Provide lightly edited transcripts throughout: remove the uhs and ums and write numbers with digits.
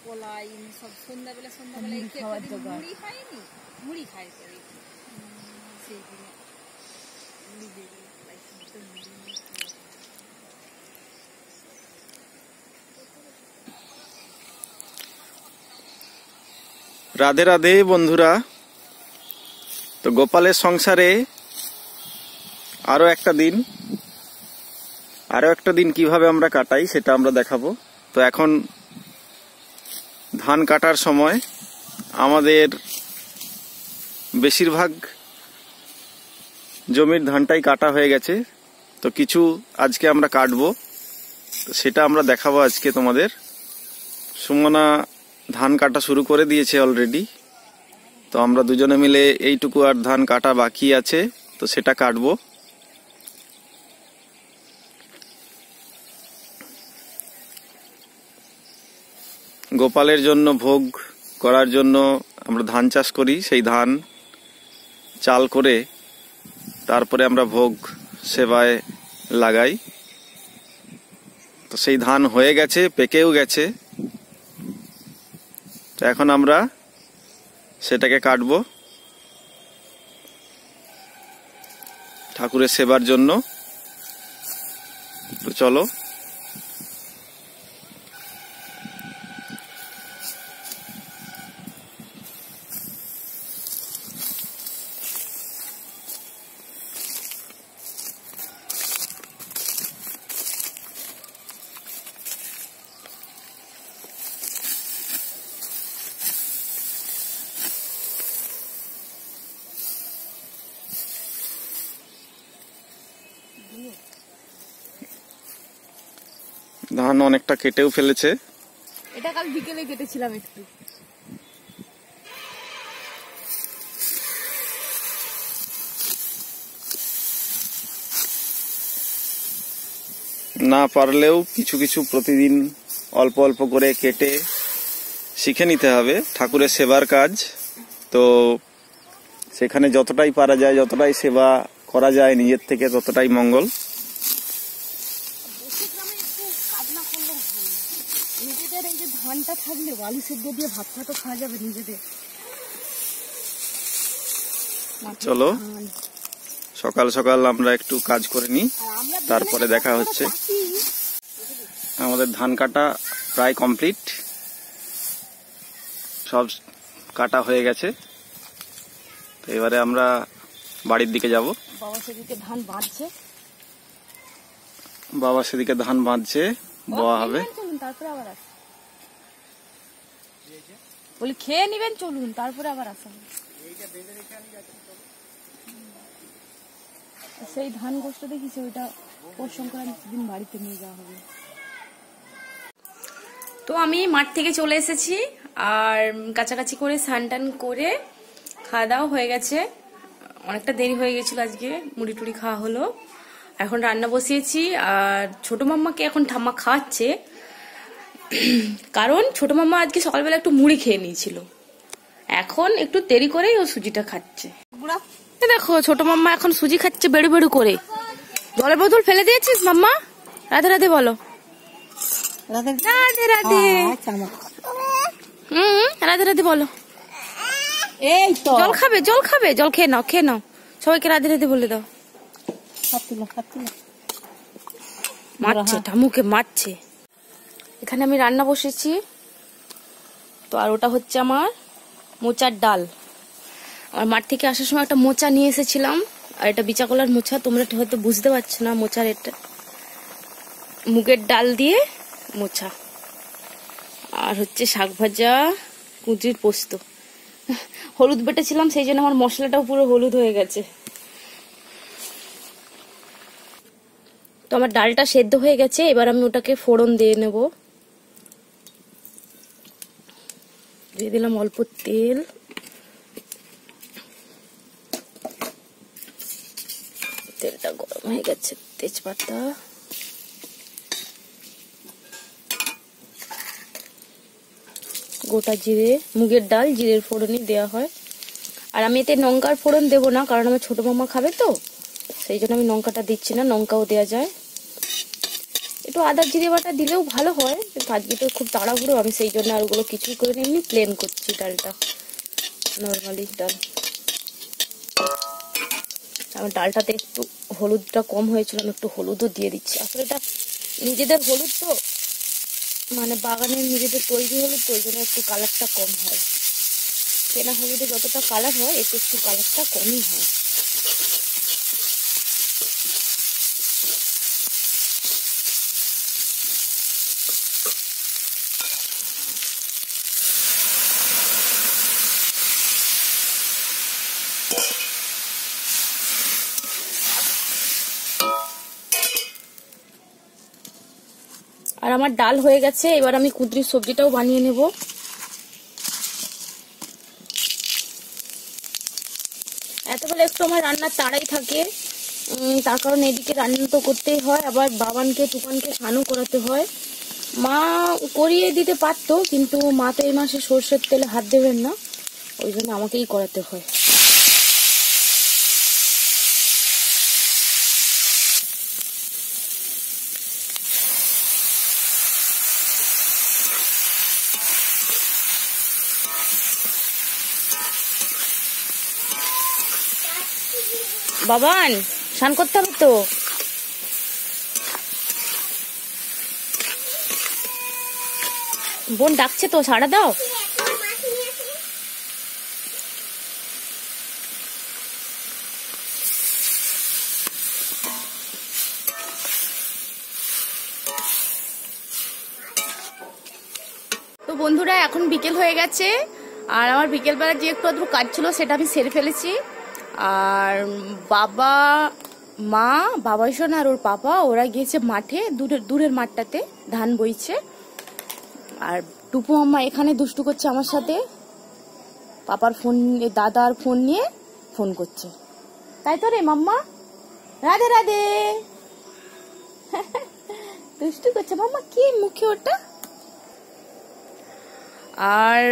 কলাই সব সন্ধ্যাবেলা একটু মুড়ি খাইনি, মুড়ি খাই সেই দিনে মুড়ি দিয়ে রাধে রাধে বন্ধুরা। তো গোপালের সংসারে আরো একটা দিন কিভাবে আমরা কাটাই সেটা আমরা দেখাবো। তো এখন ধান কাটার সময় আমাদের বেশিরভাগ জমির ধানটাই কাটা হয়ে গেছে। তো কিছু আজকে আমরা কাটবো, তো সেটা আমরা দেখাবো আজকে তোমাদের। সুমনা ধান কাটা শুরু করে দিয়েছে অলরেডি। তো আমরা দুজনে মিলে এইটুকু আর ধান কাটা বাকি আছে, তো সেটা কাটবো। গোপালের জন্য ভোগ করার জন্য আমরা ধান চাষ করি, সেই ধান চাল করে তারপরে আমরা ভোগ সেবায় লাগাই। তো সেই ধান হয়ে গেছে, পেকেও গেছে। তো এখন আমরা সেটাকে কাটবো ঠাকুরের সেবার জন্য। তো চলো। ধান অনেকটা কেটেও ফেলেছে। এটা কাল বিকেলে কেটেছিলাম একটু। না পারলেও কিছু কিছু প্রতিদিন অল্প অল্প করে কেটে শিখে নিতে হবে ঠাকুরের সেবার কাজ। তো সেখানে যতটাই পারা যায়, যতটাই সেবা করা যায় নিজের থেকে, ততটাই মঙ্গল। নিজেদের এই যে ধানটা থাকলে আলু সেদ্ধ দিয়ে ভাত তো খাওয়া যাবে নিজেদের। চলো সকাল সকাল আমরা একটু কাজ করে নিই, তারপরে দেখা হচ্ছে। আমাদের ধান কাটা প্রায় কমপ্লিট, সব কাটা হয়ে গেছে। তো এবারে আমরা বাড়ির দিকে যাব। বাবা সেদিকে ধান বাঁধছে, বোয়া হবে। চলুন তারপরে আবার আসুন, বলি খেয়ে নিবেন, চলুন তারপরে আবার আসুন। সেই ধান গোষ্ঠ দেখিস, ওইটা পৌষ সংক্রান্তির দিন বাড়িতে নিয়ে যাওয়া হবে। তো আমি মাঠ থেকে চলে এসেছি, আর কাছাকাছি করে স্নান টান করে খাওয়া দাওয়া হয়ে গেছে। অনেকটা দেরি হয়ে গেছিল, আজকে মুড়ি টুড়ি খাওয়া হলো। এখন রান্না বসিয়েছি, আর ছোট মাম্মাকে এখন ঠাম্মা খাওয়াচ্ছে, কারণ ছোট মাম্মা আজকে সকালবেলা একটু মুড়ি খেয়ে নিয়েছিল। এখন একটু দেরি করেই ও সুজিটা খাচ্ছে। দেখো ছোট মাম্মা এখন সুজি খাচ্ছে বেড়ু বেড়ু করে। জলের বোতল ফেলে দিয়েছিস মাম্মা? রাধে রাধে বলো। রাধে রাধে। রাধে রাধে বলো। এই তো জল খাবে, জল খেয়ে নাও, সবাইকে রাধে রাধে বলে দাও। মারছে, ঠামুকে মারছে। এখানে আমি রান্না বসেছি। তো আর ওটা হচ্ছে আমার মোচার ডাল। আমার মাঠ থেকে আসার সময় একটা মোচা নিয়ে এসেছিলাম, আর এটা বিচা কলার মোচা। তোমরা হয়তো বুঝতে পারছো না মোচার, এটা মুগের ডাল দিয়ে মোচা। আর হচ্ছে শাক ভাজা, কুঁদরির পোস্ত। হলুদ বেটেছিলাম, সেই জন্য আমার মশলাটাও পুরো হলুদ হয়ে গেছে। তো আমার ডালটা সেদ্ধ হয়ে গেছে, এবার আমি ওটাকে ফোড়ন দিয়ে নেব। দিয়ে দিলাম অল্প তেল, তেলটা গরম হয়ে গেছে। তেজপাতা, গোটা জিরে, মুগের ডাল জিরের ফোড়নই দেওয়া হয়। আর আমি এতে লঙ্কার ফোড়ন দেবো না, কারণ আমার ছোট মামা খাবে, তো সেই জন্য আমি লঙ্কাটা দিচ্ছি না। লঙ্কাও দেওয়া যায়, একটু আদা জিরে বাটা দিলেও ভালো হয়, কিন্তু আজকে তো খুব তাড়াহুড়ো, আমি সেই জন্য আর ওগুলো কিছুই করে এমনি প্লেন করছি ডালটা, নর্মালি ডাল। আমার ডালটাতে একটু হলুদটা কম হয়েছিল, আমি একটু হলুদও দিয়ে দিচ্ছি। আসলে এটা নিজেদের হলুদ তো, মানে বাগানের নিজেদের তৈরি হলুদ, তো ওই জন্য একটু কালারটা কম হয়। কেনা হলুদে যতটা কালার হয় এতে একটু কালারটা কমই হয়। আর আমার ডাল হয়ে গেছে, এবার আমি কুঁদরির সবজিটাও বানিয়ে নেব। এতবেলা একটু আমার রান্নার তাড়াই থাকে, তার কারণ এদিকে রান্না তো করতেই হয়, আবার বাবানকে তুফানকে স্নানও করাতে হয়। মা করিয়ে দিতে পারতো, কিন্তু মা তো এই মাসে সর্ষের তেলে হাত দেবেন না, ওই জন্য আমাকেই করাতে হয়। বাবান স্নান করতে হবে তো। বোন ডাকছে তো, সাড়া দাও। তো বন্ধুরা, এখন বিকেল হয়ে গেছে, আর আমার বিকেলবেলা যে একটু আধটু কাজ ছিল সেটা আমি সেরে ফেলেছি। আর বাবা, মা, বাবা শোন আর ওর পাপা ওরা গিয়েছে মাঠে, দূরের মাঠটাতে ধান বইছে। আর টুপু মাম্মা এখানে দুষ্টু করছে আমার সাথে, পাপার ফোন, দাদার ফোন নিয়ে ফোন করছে, তাই তো রে মাম্মা? রাধে রাধে। দুষ্টু করছে মাম্মা, কি মুখে ওটা? আর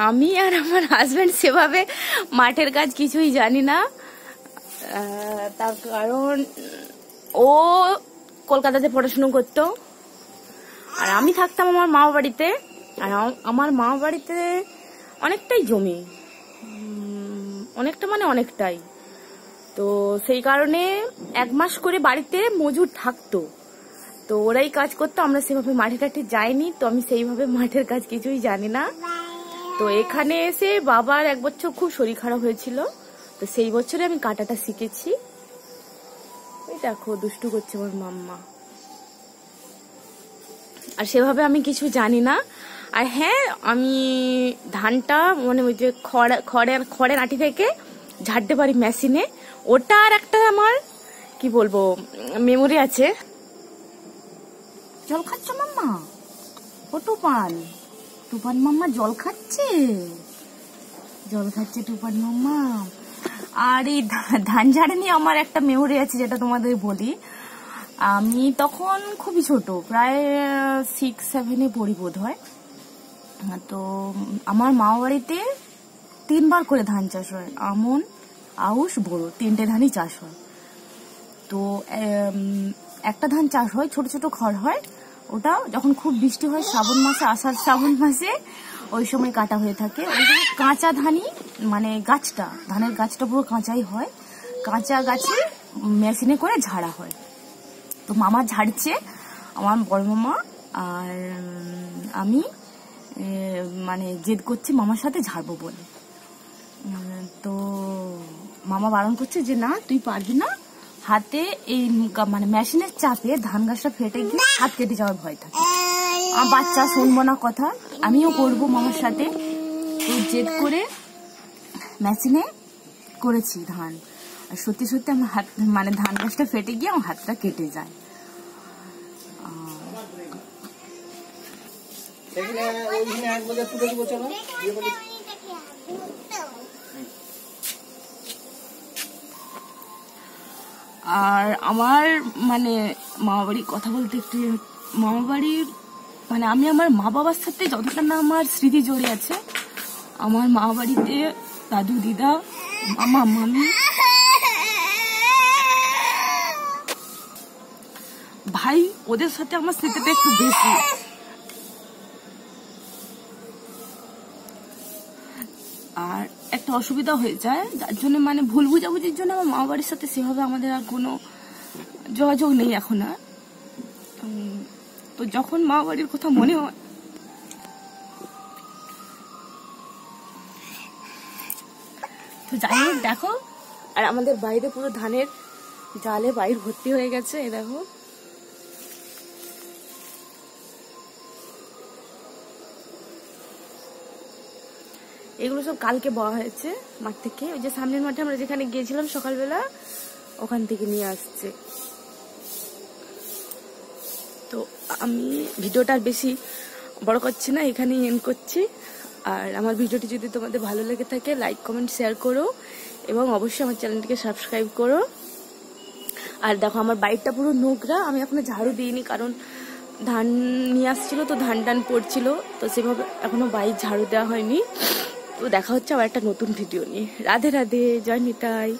আমি আর আমার হাজবেন্ড সেভাবে মাঠের কাজ কিছুই জানি না, তার কারণ ও কলকাতাতে পড়াশুনো করতো, আর আমি থাকতাম আমার মামা বাড়িতে। আর আমার মামা বাড়িতে অনেকটাই জমি, অনেকটা মানে অনেকটাই, তো সেই কারণে 1 মাস করে বাড়িতে মজুর থাকতো, তো ওরাই কাজ করতো, আমরা সেভাবে মাঠে টাঠে যাইনি, তো আমি সেইভাবে মাঠের কাজ কিছুই জানি না। তো এখানে এসে বাবার 1 বছর খুব শরীর খারাপ হয়েছিল, তো সেই বছরে আমি কাটাটা শিখেছি। এই দেখো দুষ্টু করছে আমার মাম্মা, আর সেভাবে আমি কিছু জানি না। আর হ্যাঁ, আমি ধানটা মানে ওই যে খড়ের আঁটি থেকে ঝাড়তে পারি মেশিনে, ওটা আর একটা আমার কি বলবো মেমোরি আছে। জল খাচ্ছ মাম্মা? ও টুপান মাম্মা জল খাচ্ছে, টুপান মাম্মা। আর এই ধান ঝাড়ে নিয়ে আমার একটা মেমোরি আছে, যেটা তোমাদের বলি। আমি তখন খুবই ছোট, প্রায় 6-7-এ পড়ি বোধ হয়। তো আমার মামা বাড়িতে 3 বার করে ধান চাষ হয়, আমন, আউশ, বোরো, 3টে ধানই চাষ হয়। তো একটা ধান চাষ হয়, ছোট ছোট খড় হয়, ওটা যখন খুব বৃষ্টি হয় শ্রাবণ মাসে, আষাঢ় শ্রাবণ মাসে, ওই সময় কাটা হয়ে থাকে। ওই কাঁচা ধানই, মানে গাছটা, ধানের গাছটা পুরো কাঁচাই হয়, কাঁচা গাছে মেশিনে করে ঝাড়া হয়। তো মামা ঝাড়ছে, আমার বড় মামা আর আমি মানে জেদ করছি মামার সাথে ঝাড়বো বলে। তো মামা বারণ করছে যে না তুই পারবি না, হাতে এই মানে মেশিনের চাপে ধান গাছটা ফেটে গিয়ে হাত কেটে যাওয়ার ভয় থাকে। আমার বাচ্চা শুনবো না কথা, আমিও করবো মামার সাথে। তো জেদ করে মেশিনে করেছি ধান, আর সত্যি সত্যি আমার হাত মানে ধান গাছটা ফেটে গিয়ে আমার হাতটা কেটে যায়। আর আমার মানে মামা বাড়ির কথা বলতে একটু, মামা বাড়ির মানে আমি আমার মা বাবার সাথে যতটা না আমার স্মৃতি জড়ে আছে, আমার মামা বাড়িতে দাদু দিদা, মামা মামি, ভাই ওদের সাথে আমার স্মৃতিটা একটু বেশি। আর একটা অসুবিধা হয়ে যায়, যার জন্য মানে ভুল বুঝাবুঝির জন্য আমার মা বাড়ির সাথে সেভাবে আমাদের আর কোনো যোগাযোগ নেই এখন আর। তো যখন মা বাড়ির কথা মনে হয় তো যাই হোক দেখো। আর আমাদের বাইরে পুরো ধানের জালে বাইর ভর্তি হয়ে গেছে, এই দেখো। এগুলো সব কালকে বওয়া হয়েছে মাঠ থেকে, ওই যে সামনের মাঠে আমরা যেখানে গিয়েছিলাম সকালবেলা ওখান থেকে নিয়ে আসছে। তো আমি ভিডিওটা আর বেশি বড় করছি না, এখানেই এন্ড করছি। আর আমার ভিডিওটি যদি তোমাদের ভালো লেগে থাকে লাইক কমেন্ট শেয়ার করো এবং অবশ্যই আমার চ্যানেলটিকে সাবস্ক্রাইব করো। আর দেখো আমার বাইকটা পুরো নোংরা, আমি এখনো ঝাড়ু দিইনি কারণ ধান নিয়ে আসছিল তো ধান টান পড়ছিল, তো সেভাবে এখনো বাইক ঝাড়ু দেওয়া হয়নি। তো দেখা হচ্ছে আবার একটা নতুন ভিডিও নিয়ে। রাধে রাধে, জয় নিতাই।